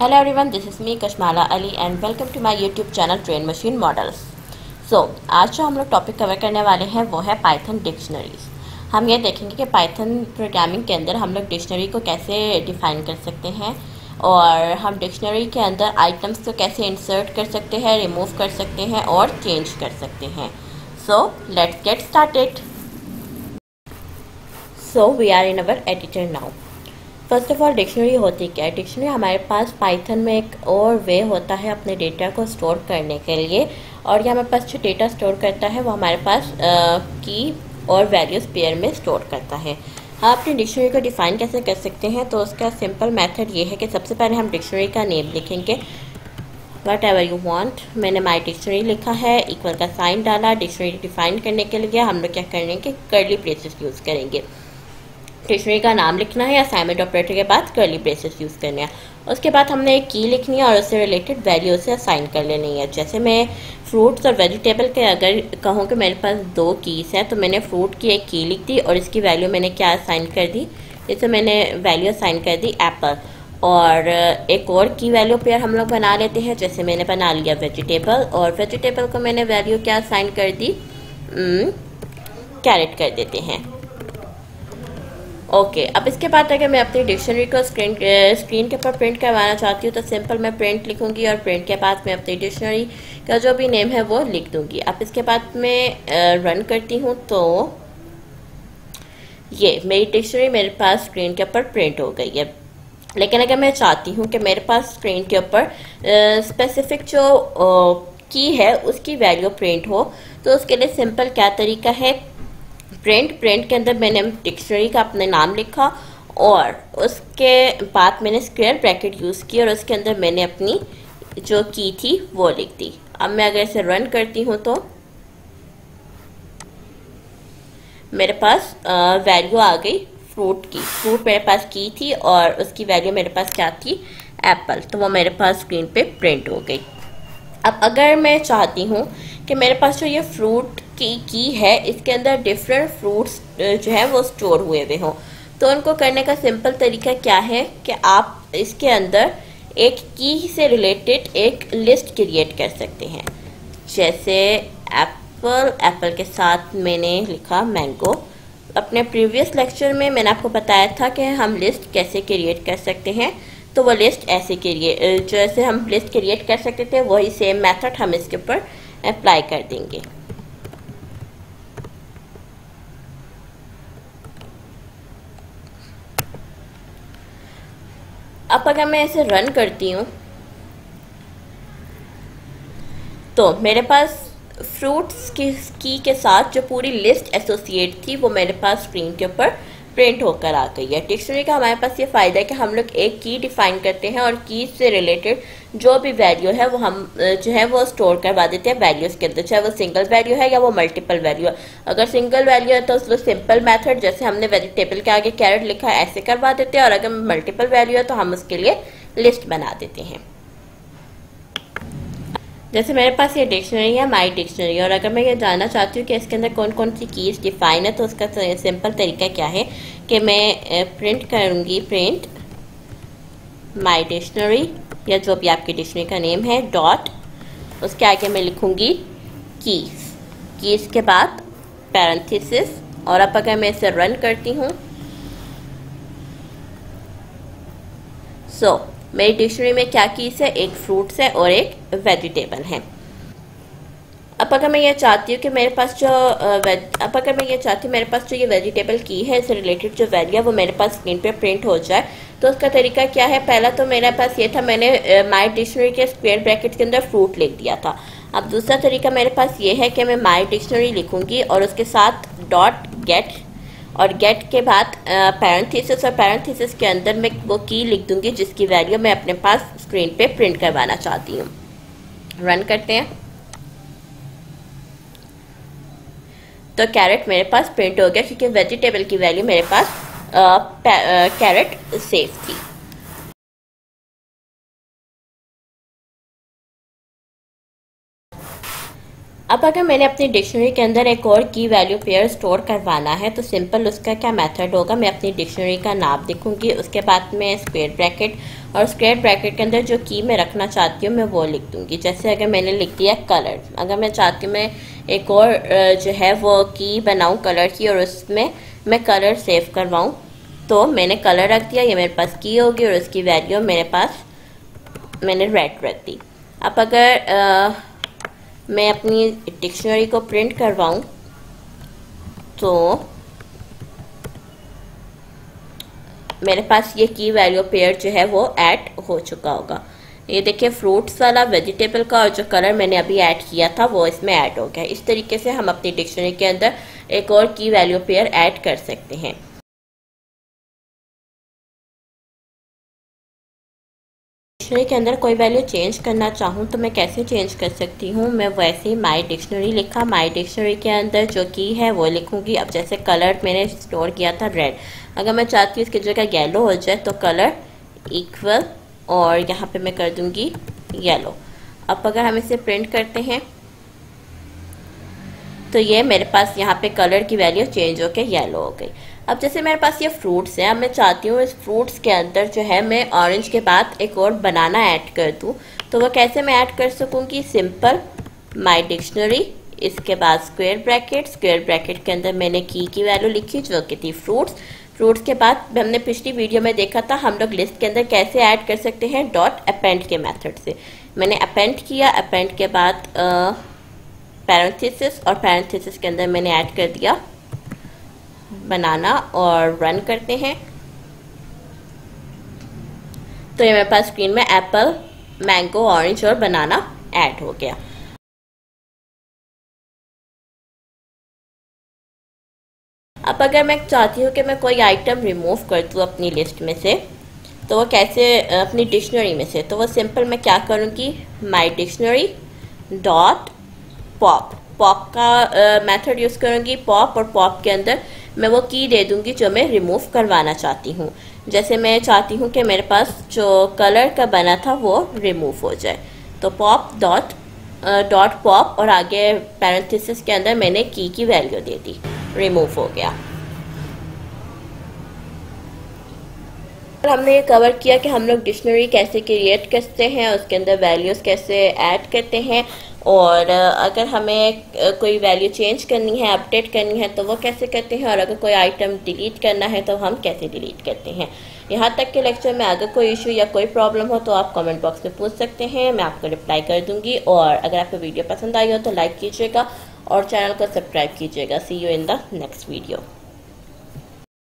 Hello everyone, this is me Kashmala Ali and welcome to my YouTube channel Train Machine Models. आज जो हम लोग topic cover करने वाले हैं वो है पाइथन डिक्शनरीज। हम ये देखेंगे कि पाइथन प्रोग्रामिंग के अंदर हम लोग डिक्शनरी को कैसे डिफ़ाइन कर सकते हैं और हम डिक्शनरी के अंदर आइटम्स को कैसे इंसर्ट कर सकते हैं, रिमूव कर सकते हैं और चेंज कर सकते हैं। Let's get started. We are in our editor now. First of all dictionary होती क्या है? डिक्शनरी हमारे पास पाइथन में एक और वे होता है अपने डेटा को स्टोर करने के लिए, और ये हमारे पास जो डेटा स्टोर करता है वो हमारे पास की और वैल्यूज़ पेयर में स्टोर करता है। हम अपनी डिक्शनरी को डिफ़ाइन कैसे कर सकते हैं? तो उसका सिंपल मेथड ये है कि सबसे पहले हम डिक्शनरी का नेम लिखेंगे, वट एवर यू वांट। मैंने माई डिक्शनरी लिखा है, इक्वल का साइन डाला। डिक्शनरी डिफ़ाइन करने के लिए हम लोग क्या करेंगे, कर्ली ब्रेसेस यूज़ करेंगे। डिक्शनरी का नाम लिखना है, असाइनमेंट ऑपरेटर के बाद कर्ली ब्रेसेस यूज़ करने हैं। उसके बाद हमने एक की लिखनी है और उससे रिलेटेड वैल्यू से असाइन कर लेनी है। जैसे मैं फ्रूट्स और वेजिटेबल के अगर कहूँ कि मेरे पास दो कीज़ हैं, तो मैंने फ्रूट की एक की लिख दी और इसकी वैल्यू मैंने क्या असाइन कर दी, जैसे मैंने वैल्यू असाइन कर दी एप्पल। और एक और की वैल्यू पेयर हम लोग बना लेते हैं, जैसे मैंने बना लिया वेजिटेबल, और वेजिटेबल को मैंने वैल्यू क्या असाइन कर दी, कैरेट कर देते हैं। ओके, अब इसके बाद अगर मैं अपनी डिक्शनरी को स्क्रीन के ऊपर प्रिंट करवाना चाहती हूँ तो सिंपल मैं प्रिंट लिखूँगी और प्रिंट के बाद मैं अपनी डिक्शनरी का जो भी नेम है वो लिख दूँगी। अब इसके बाद मैं रन करती हूँ तो ये मेरी डिक्शनरी मेरे पास स्क्रीन के ऊपर प्रिंट हो गई है। लेकिन अगर मैं चाहती हूँ कि मेरे पास स्क्रीन के ऊपर स्पेसिफिक जो की है उसकी वैल्यू प्रिंट हो, तो उसके लिए सिंपल क्या तरीका है, प्रिंट के अंदर मैंने डिक्शनरी का अपना नाम लिखा और उसके बाद मैंने स्क्वायर ब्रैकेट यूज़ की और उसके अंदर मैंने अपनी जो की थी वो लिख दी। अब मैं अगर इसे रन करती हूँ तो मेरे पास वैल्यू आ गई फ्रूट की। फ्रूट मेरे पास की थी और उसकी वैल्यू मेरे पास क्या थी, एप्पल, तो वो मेरे पास स्क्रीन पे प्रिंट हो गई। अब अगर मैं चाहती हूँ कि मेरे पास जो ये फ्रूट की है इसके अंदर डिफरेंट फ्रूट्स जो है वो स्टोर हुए हुए हों, तो उनको करने का सिंपल तरीका क्या है कि आप इसके अंदर एक की से रिलेटेड एक लिस्ट क्रिएट कर सकते हैं। जैसे एप्पल के साथ मैंने लिखा मैंगो। अपने प्रीवियस लेक्चर में मैंने आपको बताया था कि हम लिस्ट कैसे क्रिएट कर सकते हैं, तो वो लिस्ट ऐसे जैसे हम लिस्ट क्रिएट कर सकते थे वही सेम मेथड हम इसके ऊपर अप्लाई कर देंगे। अब अगर मैं इसे रन करती हूँ तो मेरे पास फ्रूट्स की के साथ जो पूरी लिस्ट एसोसिएट थी वो मेरे पास स्क्रीन के ऊपर प्रिंट होकर आ गई है। डिक्शनरी का हमारे पास ये फ़ायदा है कि हम लोग एक की डिफ़ाइन करते हैं और की से रिलेटेड जो भी वैल्यू है वो हम जो है वो स्टोर करवा देते हैं वैल्यूज़ के अंदर, चाहे वो सिंगल वैल्यू है या वो मल्टीपल वैल्यू है। अगर सिंगल वैल्यू है तो उसको सिंपल मेथड जैसे हमने वेजिटेबल के आगे कैरेट लिखा है ऐसे करवा देते हैं, और अगर मल्टीपल वैल्यू है तो हम उसके लिए लिस्ट बना देते हैं। जैसे मेरे पास ये डिक्शनरी है माई डिक्शनरी, और अगर मैं ये जानना चाहती हूँ कि इसके अंदर कौन कौन सी कीज़ डिफ़ाइन है तो उसका सिंपल तरीका क्या है कि मैं प्रिंट करूँगी, प्रिंट माई डिक्शनरी या जो भी आपकी डिक्शनरी का नेम है डॉट, उसके आगे मैं लिखूँगी कीज़ के बाद पैरेंथेसिस। और अब अगर मैं इसे रन करती हूँ मेरी डिक्शनरी में क्या कीज़ है, एक फ्रूट्स है और एक वेजिटेबल है। अब अगर मैं ये चाहती हूँ कि मेरे पास मेरे पास जो ये वेजिटेबल की है इससे रिलेटेड जो वैल्यू है वो मेरे पास स्क्रीन पे प्रिंट हो जाए, तो उसका तरीका क्या है, पहला तो मेरे पास ये था, मैंने माई डिक्शनरी के स्क्वायर ब्रैकेट के अंदर फ्रूट लिख दिया था। अब दूसरा तरीका मेरे पास ये है कि मैं माई डिक्शनरी लिखूँगी और उसके साथ डॉट गेट, और गेट के बाद पैरेंथेसिस, और पैरेंथेसिस के अंदर मैं वो की लिख दूंगी जिसकी वैल्यू मैं अपने पास स्क्रीन पे प्रिंट करवाना चाहती हूँ। रन करते हैं तो कैरेट मेरे पास प्रिंट हो गया क्योंकि वेजिटेबल की वैल्यू मेरे पास कैरेट सेव थी। अब अगर मैंने अपनी डिक्शनरी के अंदर एक और की वैल्यू पेयर स्टोर करवाना है तो सिंपल उसका क्या मेथड होगा, मैं अपनी डिक्शनरी का नाम लिखूंगी, उसके बाद में स्क्वायर ब्रैकेट, और स्क्वायर ब्रैकेट के अंदर जो की मैं रखना चाहती हूँ मैं वो लिख दूँगी। जैसे अगर मैंने लिख दिया कलर, अगर मैं चाहती हूँ मैं एक और जो है वो की बनाऊँ कलर की और उसमें मैं कलर सेव करवाऊँ, तो मैंने कलर रख दिया, ये मेरे पास की होगी और उसकी वैल्यू मेरे पास मैंने रेड रख दी। अब अगर मैं अपनी डिक्शनरी को प्रिंट करवाऊं तो मेरे पास ये की वैल्यू पेयर जो है वो ऐड हो चुका होगा। ये देखिए फ्रूट्स वाला, वेजिटेबल का, और जो कलर मैंने अभी ऐड किया था वो इसमें ऐड हो गया। इस तरीके से हम अपनी डिक्शनरी के अंदर एक और की वैल्यू पेयर ऐड कर सकते हैं। डिक्शनरी के अंदर कोई वैल्यू चेंज करना चाहूँ तो मैं कैसे चेंज कर सकती हूँ, मैं वैसे ही माई डिक्शनरी लिखा, माई डिक्शनरी के अंदर जो की है वो लिखूँगी। अब जैसे कलर मैंने स्टोर किया था रेड, अगर मैं चाहती हूँ इसकी जगह येलो हो जाए तो कलर इक्वल, और यहाँ पे मैं कर दूँगी येलो। अब अगर हम इसे प्रिंट करते हैं तो ये मेरे पास यहाँ पे कलर की वैल्यू चेंज होकर येलो हो गई। अब जैसे मेरे पास ये फ्रूट्स हैं, अब मैं चाहती हूँ इस फ्रूट्स के अंदर जो है मैं ऑरेंज के बाद एक और बनाना ऐड कर दूँ, तो वो कैसे मैं ऐड कर सकूँगी, सिंपल माई डिक्शनरी, इसके बाद स्क्वायर ब्रैकेट, स्क्वायर ब्रैकेट के अंदर मैंने की वैल्यू लिखी जो कि थी फ्रूट्स। फ्रूट्स के बाद हमने पिछली वीडियो में देखा था हम लोग लिस्ट के अंदर कैसे ऐड कर सकते हैं, डॉट अपेंड के मेथड से। मैंने अपेंड किया, अपेंड के बाद पैरेंथेसिस, और पैरेंथेसिस के अंदर मैंने ऐड कर दिया बनाना, और रन करते हैं तो ये मेरे पास स्क्रीन में एप्पल, मैंगो, ऑरेंज और बनाना ऐड हो गया। अब अगर मैं चाहती हूँ कि मैं कोई आइटम रिमूव कर दूँ अपनी लिस्ट में से, तो वो कैसे, अपनी डिक्शनरी में से, तो वो सिंपल मैं क्या करूँगी, माई डिक्शनरी डॉट पॉप, पॉप का मेथड यूज़ करूँगी, पॉप, और पॉप के अंदर मैं वो की दे दूँगी जो मैं रिमूव करवाना चाहती हूँ। जैसे मैं चाहती हूँ कि मेरे पास जो कलर का बना था वो रिमूव हो जाए, तो पॉप डॉट पॉप, और आगे पैरेंथेसिस के अंदर मैंने की वैल्यू दे दी, रिमूव हो गया। हमने ये कवर किया कि हम लोग डिक्शनरी कैसे क्रिएट करते हैं, उसके अंदर वैल्यूज़ कैसे ऐड करते हैं, और अगर हमें कोई वैल्यू चेंज करनी है, अपडेट करनी है तो वो कैसे करते हैं, और अगर कोई आइटम डिलीट करना है तो हम कैसे डिलीट करते हैं। यहाँ तक के लेक्चर में अगर कोई इशू या कोई प्रॉब्लम हो तो आप कमेंट बॉक्स में पूछ सकते हैं, मैं आपको रिप्लाई कर दूँगी। और अगर आपको वीडियो पसंद आई हो तो लाइक कीजिएगा और चैनल को सब्सक्राइब कीजिएगा। See you in the next video.